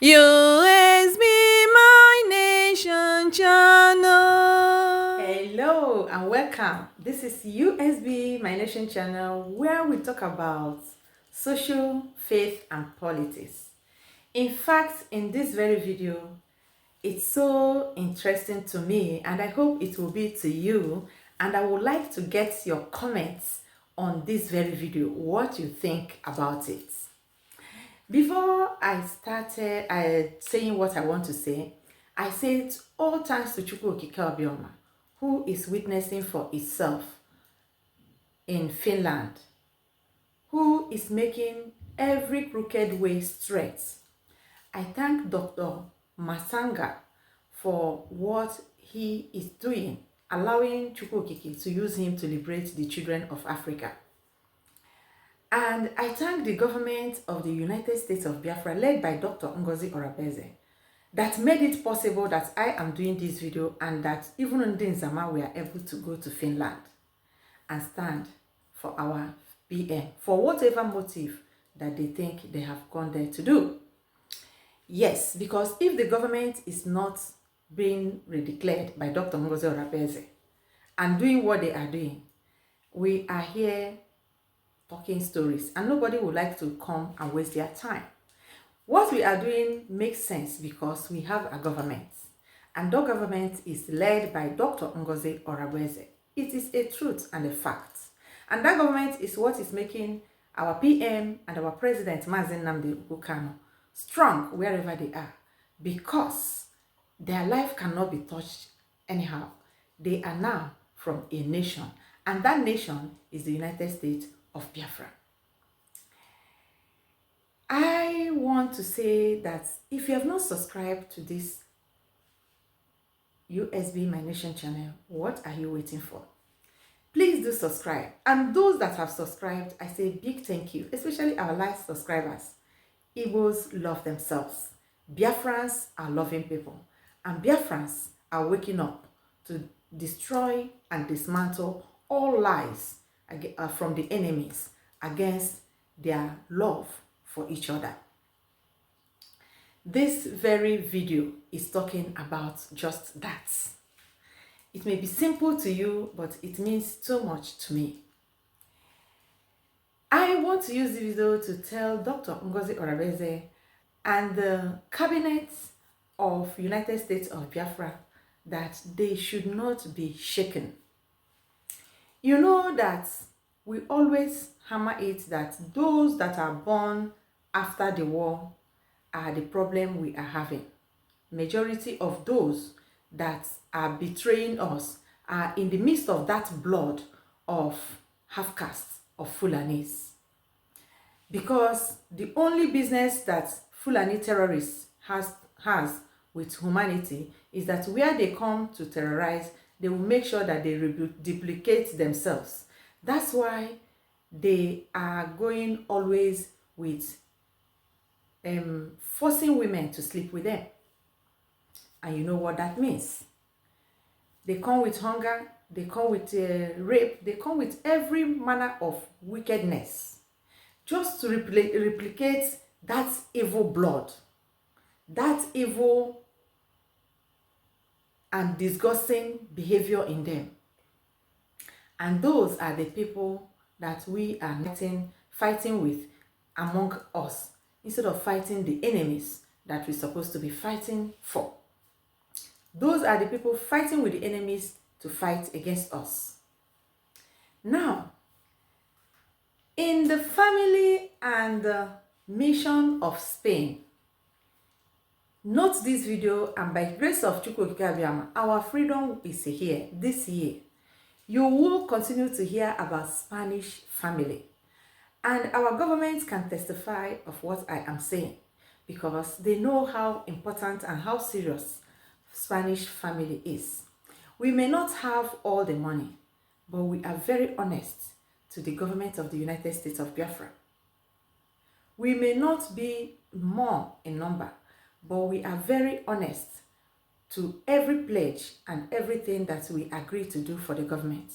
U.S.B, my nation channel. Hello and welcome. This is U.S.B, my nation channel, where we talk about social, faith, and politics. In fact, in this very video, it's so interesting to me, and I hope it will be to you. And I would like to get your comments on this very video, what you think about it. Before I started saying what I want to say, I said all thanks to Chukwu Okike Obioma, who is witnessing for itself in Finland, who is making every crooked way straight. I thank Dr. Masanga for what he is doing, allowing Chukwu Okike to use him to liberate the children of Africa. And I thank the government of the United States of Biafra, led by Dr. Ngozi Orabeze, that made it possible that I am doing this video, and that even in Nzama we are able to go to Finland and stand for our PM, for whatever motive that they think they have gone there to do. Yes, because if the government is not being redeclared by Dr. Ngozi Orabeze and doing what they are doing, we are here talking stories, and nobody would like to come and waste their time. What we are doing makes sense because we have a government, and the government is led by Dr. Ngozi Orabeze. It is a truth and a fact, and that government is what is making our PM and our president Mazi Nnamdi Kanu strong wherever they are, because their life cannot be touched anyhow. They are now from a nation, and that nation is the United States of Biafra. I want to say that if you have not subscribed to this U.S.B My Nation channel, what are you waiting for? Please do subscribe. And those that have subscribed, I say big thank you, especially our live subscribers. Igbos love themselves. Biafrans are loving people. And Biafrans are waking up to destroy and dismantle all lies from the enemies against their love for each other. This very video is talking about just that. It may be simple to you, but it means so much to me. I want to use this video to tell Dr. Ngozi Orabeze and the cabinet of United States of Biafra that they should not be shaken. You know that we always hammer it that those that are born after the war are the problem we are having. Majority of those that are betraying us are in the midst of that blood of half-castes, of Fulanis. Because the only business that Fulani terrorists has with humanity is that where they come to terrorize, they will make sure that they duplicate themselves. That's why they are going always with forcing women to sleep with them. And you know what that means. They come with hunger, they come with rape, they come with every manner of wickedness, just to replicate that evil blood, that evil and disgusting behavior in them. And those are the people that we are fighting with among us, instead of fighting the enemies that we're supposed to be fighting for. Those are the people fighting with the enemies to fight against us. Now, in the family and mission of Spain, note this video, and by grace of Chukwu Okike Obioma, our freedom is here this year. You will continue to hear about Spanish family. And our government can testify of what I am saying, because they know how important and how serious Spanish family is. We may not have all the money, but we are very honest to the government of the United States of Biafra. We may not be more in number, but we are very honest to every pledge and everything that we agree to do for the government.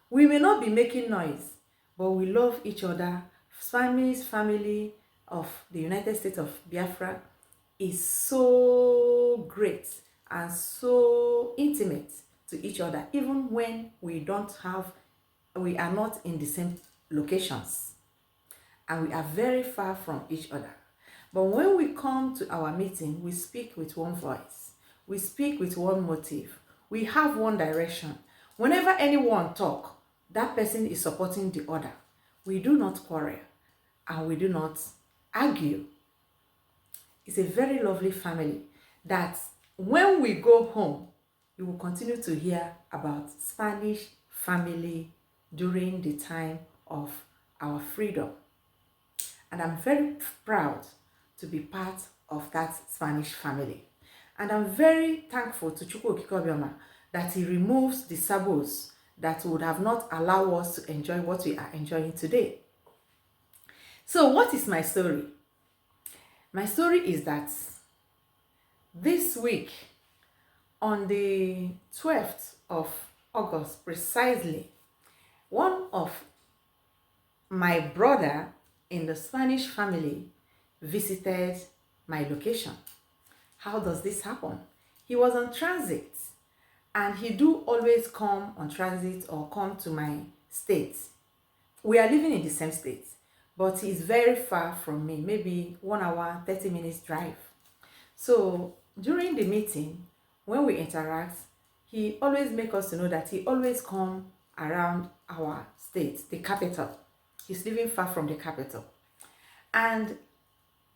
We may not be making noise, but we love each other. Spanish family of the United States of Biafra, is so great and so intimate to each other, even when we are not in the same locations and we are very far from each other. But when we come to our meeting, we speak with one voice, we speak with one motive, we have one direction. Whenever anyone talk, that person is supporting the other. We do not quarrel and we do not argue. It's a very lovely family that when we go home, you will continue to hear about Spanish family during the time of our freedom. And I'm very proud to be part of that Spanish family. And I'm very thankful to Chukwu Okike that he removes the sabos that would have not allowed us to enjoy what we are enjoying today. So what is my story? My story is that this week, on the 12th of August precisely, one of my brother in the Spanish family visited my location. How does this happen? He was on transit, and he do always come on transit or come to my state. We are living in the same state, but he's very far from me, maybe 1 hour, 30 minutes drive. So during the meeting, when we interact, he always make us to know that he always come around our state, the capital. He's living far from the capital. And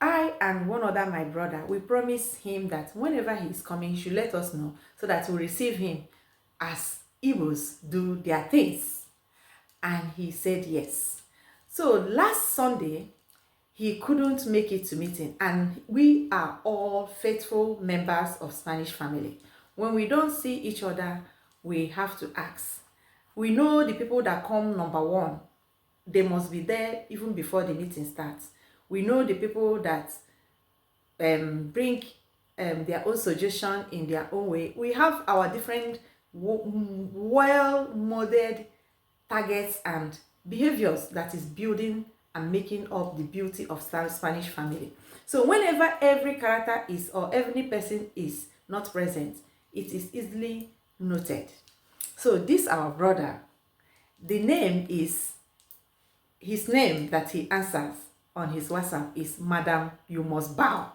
I and one other, my brother, we promised him that whenever he's coming, he should let us know so that we'll receive him as Igbos do their things. And he said yes. So last Sunday, he couldn't make it to meeting, and we are all faithful members of Spanish family. When we don't see each other, we have to ask. We know the people that come number one, they must be there even before the meeting starts. We know the people that bring their own suggestion in their own way. We have our different well-modeled targets and behaviors that is building and making up the beauty of Spanish family. So whenever every character is or every person is not present, it is easily noted. So this our brother, the name is, his name that he answers on his WhatsApp is Madam You Must Bow.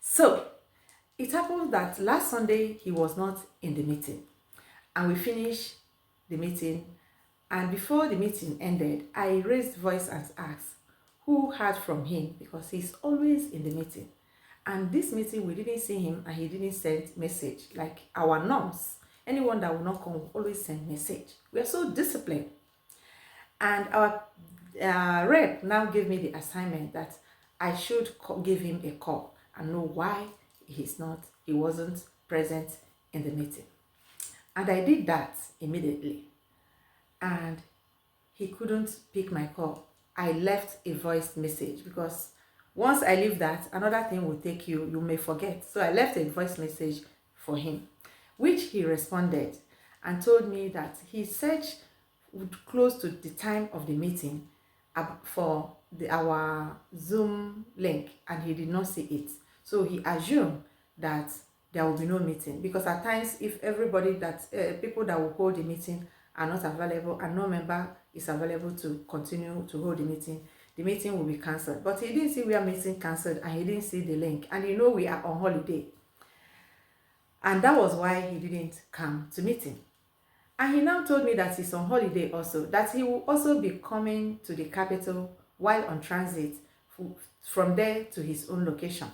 So it happened that last Sunday he was not in the meeting, and we finished the meeting. And before the meeting ended, I raised voice and asked who heard from him, because he's always in the meeting. And this meeting, we didn't see him and he didn't send message like our norms. Anyone that will not come will always send message. We are so disciplined. And our rep now gave me the assignment that I should give him a call and know why he wasn't present in the meeting. And I did that immediately. And he couldn't pick my call. I left a voice message, because once I leave that, another thing will take you may forget. So I left a voice message for him, which he responded and told me that he searched close to the time of the meeting for our Zoom link, and he did not see it. So he assumed that there will be no meeting, because at times if everybody people that will hold the meeting are not available and no member is available to continue to hold the meeting will be cancelled. But he didn't see we are meeting cancelled, and he didn't see the link, and we are on holiday, and that was why he didn't come to meeting. And he now told me that he's on holiday also, that he will also be coming to the capital while on transit from there to his own location.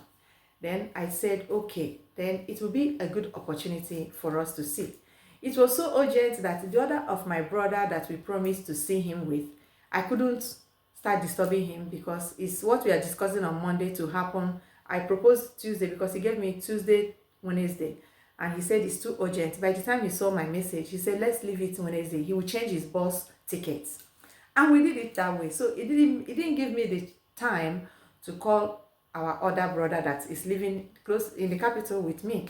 Then I said, okay, then it will be a good opportunity for us to see. It was so urgent that the other of my brother that we promised to see him with, I couldn't start disturbing him, because it's what we are discussing on Monday to happen. I proposed Tuesday because he gave me Tuesday, Wednesday, and he said it's too urgent. By the time he saw my message, he said, let's leave it Wednesday. He will change his bus tickets. And we did it that way. So it didn't give me the time to call our other brother that is living close in the capital with me.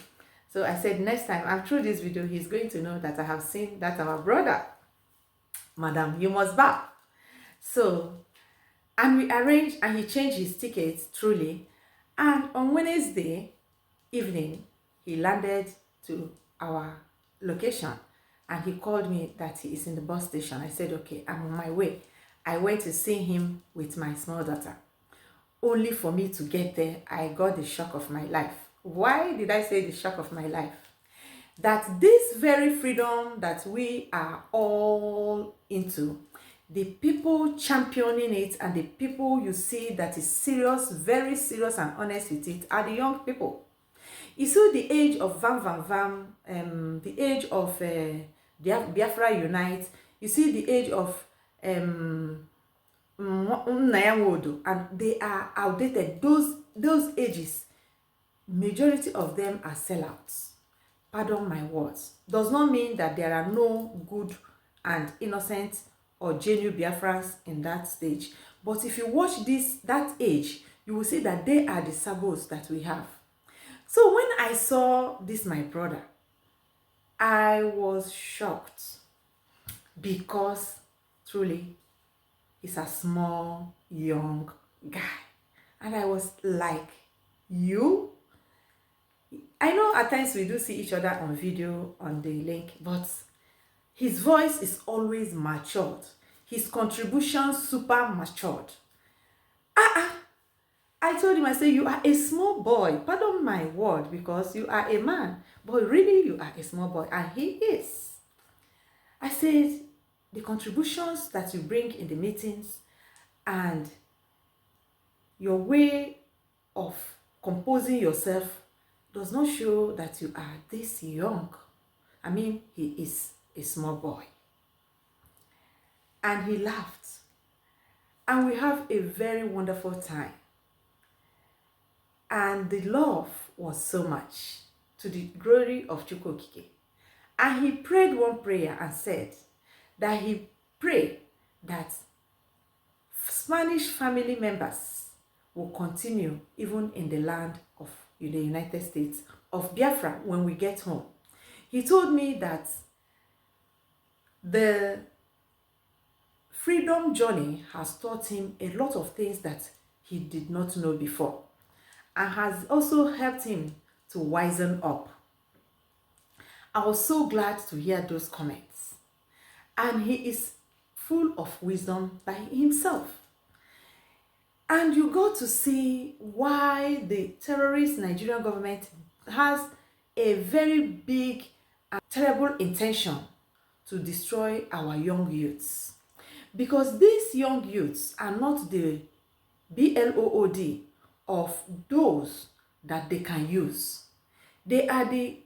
So I said, next time, and through this video, he's going to know that I have seen that our brother, Madam, you must bow. So, and we arranged, and he changed his tickets truly. And on Wednesday evening, he landed to our location and he called me that he is in the bus station. I said, okay, I'm on my way. I went to see him with my small daughter. Only for me to get there, I got the shock of my life. Why did I say the shock of my life? That this very freedom that we are all into, the people championing it and the people you see that is serious, very serious and honest with it are the young people. You see the age of the age of Biafra Unite, you see the age of and they are outdated. Those ages, majority of them are sellouts. Pardon my words. Does not mean that there are no good and innocent or genuine Biafrans in that stage. But if you watch that age, you will see that they are the sabos that we have. So when I saw this, my brother, I was shocked because truly he's a small, young guy. And I was like, you? I know at times we do see each other on video, on the link, but his voice is always matured. His contribution super matured. I told him, I said, you are a small boy. Pardon my word, because you are a man. But really, you are a small boy. And he is. I said, the contributions that you bring in the meetings and your way of composing yourself does not show that you are this young. I mean, he is a small boy. And he laughed. And we have a very wonderful time. And the love was so much to the glory of Chukwokike. And he prayed one prayer and said that he prayed that Spanish family members will continue even in the land of the United States of Biafra when we get home. He told me that the freedom journey has taught him a lot of things that he did not know before, and has also helped him to wisen up. I was so glad to hear those comments. And he is full of wisdom by himself. And you go to see why the terrorist Nigerian government has a very big and terrible intention to destroy our young youths. Because these young youths are not the BLOOD of those that they can use. They are the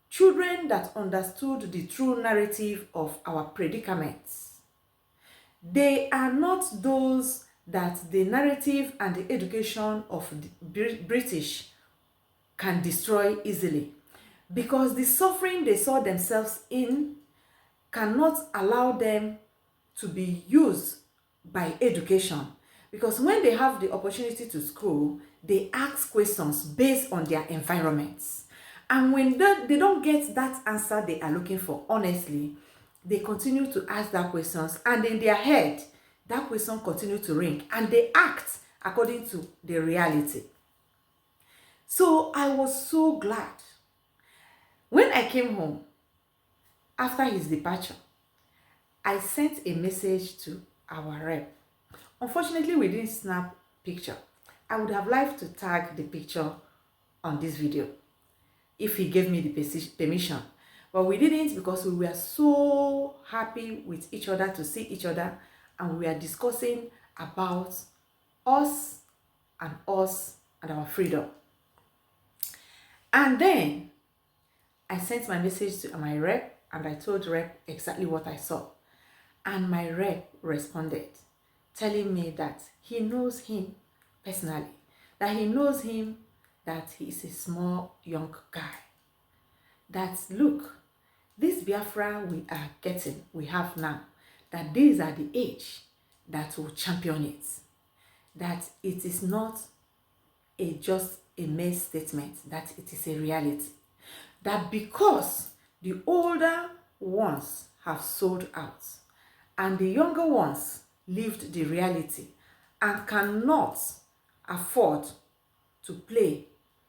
children that understood the true narrative of our predicaments. They are not those that the narrative and the education of the British can destroy easily, because the suffering they saw themselves in cannot allow them to be used by education. Because when they have the opportunity to school, they ask questions based on their environments. And when they don't get that answer they are looking for, honestly, they continue to ask that questions, and in their head, that question continues to ring, and they act according to the reality. So I was so glad. When I came home, after his departure, I sent a message to our rep. Unfortunately, we didn't snap picture. I would have liked to tag the picture on this video if he gave me the permission. But we didn't, because we were so happy with each other to see each other, and we were discussing about us and our freedom. And then I sent my message to my rep, and I told rep exactly what I saw. And my rep responded, telling me that he knows him personally, that he knows him, that he is a small young guy. That look, this Biafra we have now, that these are the age that will champion it. That it is not just a mere statement, that it is a reality. That because the older ones have sold out, and the younger ones lived the reality and cannot afford to play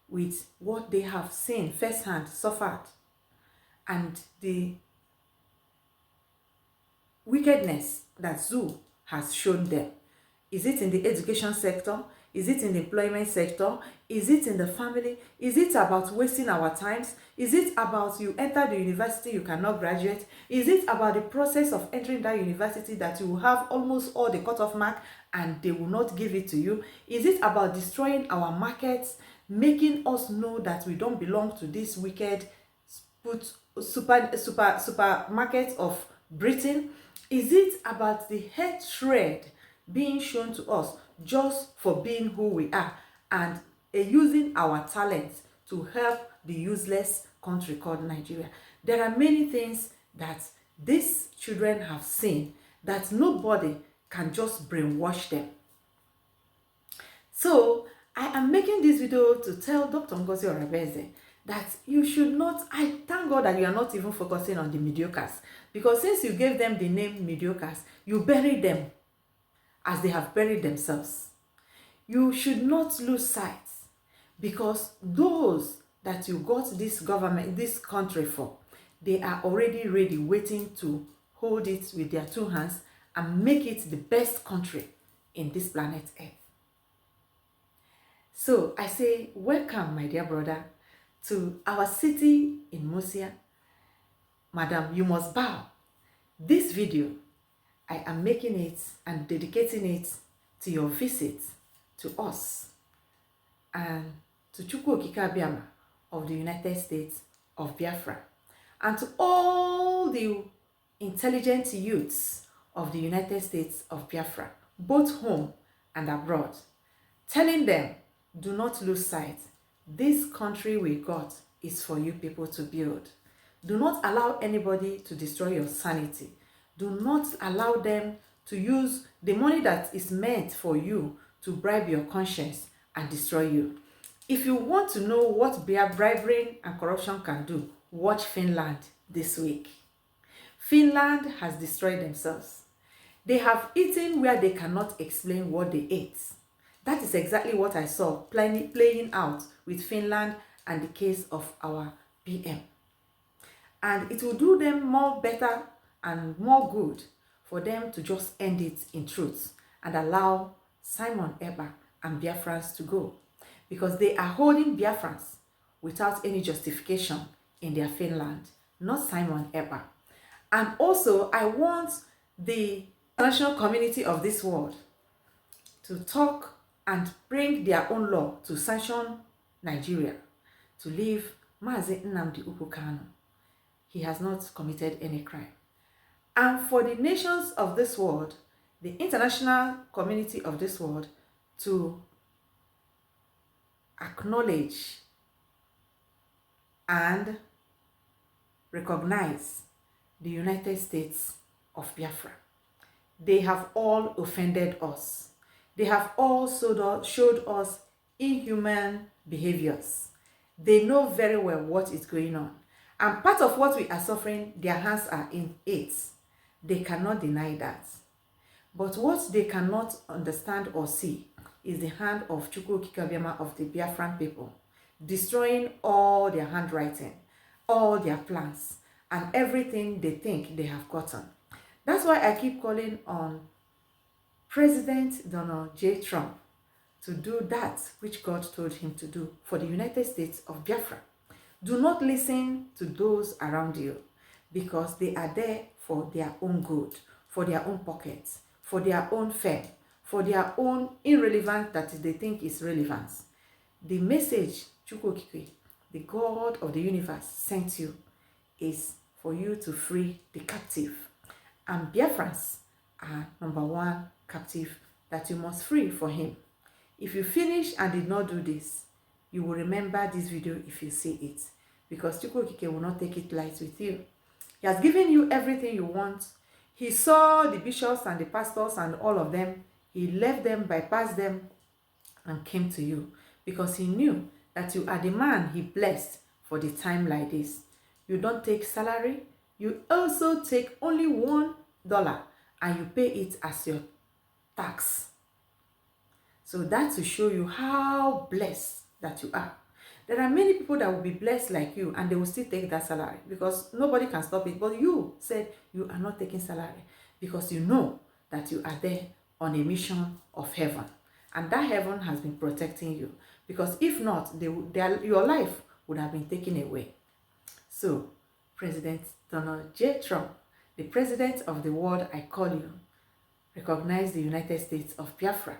with what they have seen firsthand, suffered, and the wickedness that zoo has shown them. Is it in the education sector? Is it in the employment sector? Is it in the family? Is it about wasting our times? Is it about you enter the university, you cannot graduate? Is it about the process of entering that university that you will have almost all the cutoff mark and they will not give it to you? Is it about destroying our markets, making us know that we don't belong to this wicked supermarket of Britain? Is it about the hatred being shown to us just for being who we are and using our talents to help the useless country called Nigeria? There are many things that these children have seen that nobody can just brainwash them. So I am making this video to tell Dr. Ngozi Orabeze that you should not, I thank God that you are not even focusing on the mediocres, because since you gave them the name mediocres, you bury them as they have buried themselves. You should not lose sight, because those that you got this government, this country for, they are already ready, waiting to hold it with their two hands and make it the best country in this planet Earth. So I say, welcome, my dear brother, to our city in Musia. Madam, you must bow. This video, I am making it and dedicating it to your visit to us and to Chukwu Okike Abiama of the United States of Biafra, and to all the intelligent youths of the United States of Biafra, both home and abroad, telling them, do not lose sight. This country we got is for you people to build. Do not allow anybody to destroy your sanity. Do not allow them to use the money that is meant for you to bribe your conscience and destroy you. If you want to know what bribery and corruption can do, watch Finland this week. Finland has destroyed themselves. They have eaten where they cannot explain what they ate. That is exactly what I saw playing out with Finland and the case of our PM. And it will do them more better and more good for them to just end it in truth and allow Simon Ekpa and Biafrans to go, because they are holding Biafrans without any justification in their Finland, not Simon Ekpa. And also, I want the international community of this world to talk and bring their own law to sanction Nigeria to leave Mazi Nnamdi Kanu. He has not committed any crime. And for the nations of this world, the international community of this world, to acknowledge and recognize the United States of Biafra. They have all offended us. They have all showed us inhuman behaviors. They know very well what is going on. And part of what we are suffering, their hands are in it. They cannot deny that. But what they cannot understand or see is the hand of Chukwu Okike Abiama of the Biafran people, destroying all their handwriting, all their plans, and everything they think they have gotten. That's why I keep calling on President Donald J. Trump to do that which God told him to do for the United States of Biafra. Do not listen to those around you, because they are there for their own good, for their own pockets, for their own fame, for their own irrelevant that they think is relevance. The message Chukwu Okike, the God of the universe, sent you is for you to free the captive. And Biafrans are number one captive that you must free for him. If you finish and did not do this, you will remember this video if you see it, because Chukwu Okike will not take it light with you. He has given you everything you want. He saw the bishops and the pastors and all of them. He left them, bypassed them, and came to you, because he knew that you are the man he blessed for the time like this. You don't take salary. You also take only $1 and you pay it as your tax. So that's to show you how blessed that you are. There are many people that will be blessed like you and they will still take that salary because nobody can stop it. But you said you are not taking salary because you know that you are there on a mission of heaven. And that heaven has been protecting you. Because if not, your life would have been taken away. So, President Donald J. Trump, the president of the world I call you, recognize the United States of Biafra,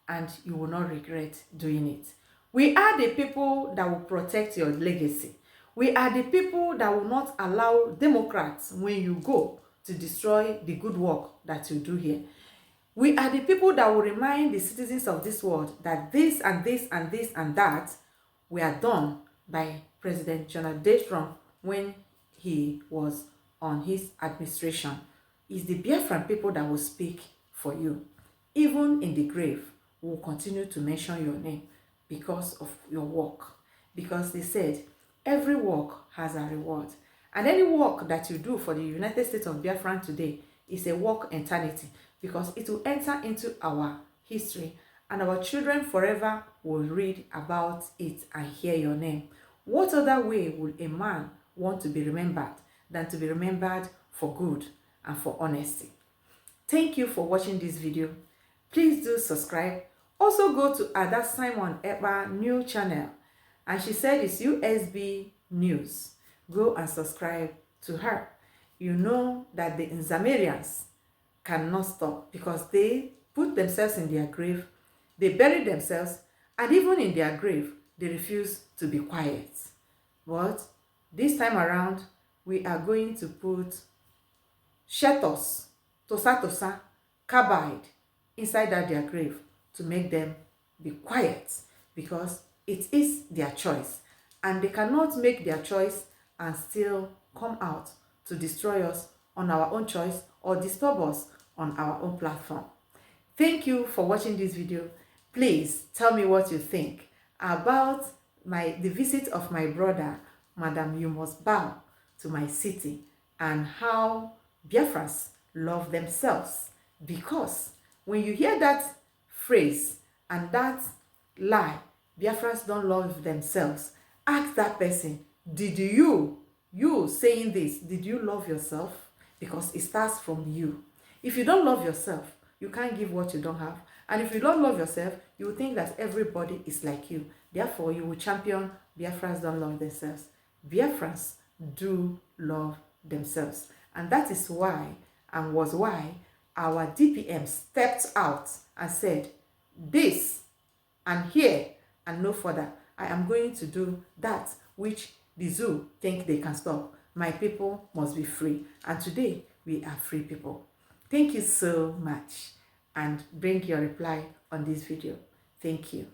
and you will not regret doing it. We are the people that will protect your legacy. We are the people that will not allow Democrats, when you go, to destroy the good work that you do here. We are the people that will remind the citizens of this world that this and this and this and that were done by President Donald J. Trump when he was on his administration. It's the Biafran people that will speak for you. Even in the grave, we will continue to mention your name because of your work. Because they said, every work has a reward. And any work that you do for the United States of Biafran today is a work eternity, because it will enter into our history and our children forever will read about it and hear your name. What other way would a man want to be remembered than to be remembered for good and for honesty? Thank you for watching this video. Please do subscribe. Also go to Ada Simon Eba new channel, and she said it's U.S.B news. Go and subscribe to her. You know that the Nzamerians cannot stop because they put themselves in their grave, they bury themselves, and even in their grave, they refuse to be quiet. But this time around, we are going to put shelters, tosa, carbide, inside their grave to make them be quiet, because it is their choice. And they cannot make their choice and still come out to destroy us on our own choice or disturb us on our own platform. Thank you for watching this video. Please tell me what you think about the visit of my brother, Madam You Must Bow, to my city, and how Biafrans love themselves. Because when you hear that phrase and that lie, Biafrans don't love themselves, ask that person, did you saying this, did you love yourself? Because it starts from you. If you don't love yourself, you can't give what you don't have. And if you don't love yourself, you will think that everybody is like you. Therefore, you will champion Biafrans don't love themselves. Biafrans do love themselves. And that is why, and was why, our DPM stepped out and said, this and here and no further. I am going to do that which the zoo think they can stop. My people must be free. And today, we are free people. Thank you so much. And bring your reply on this video. Thank you.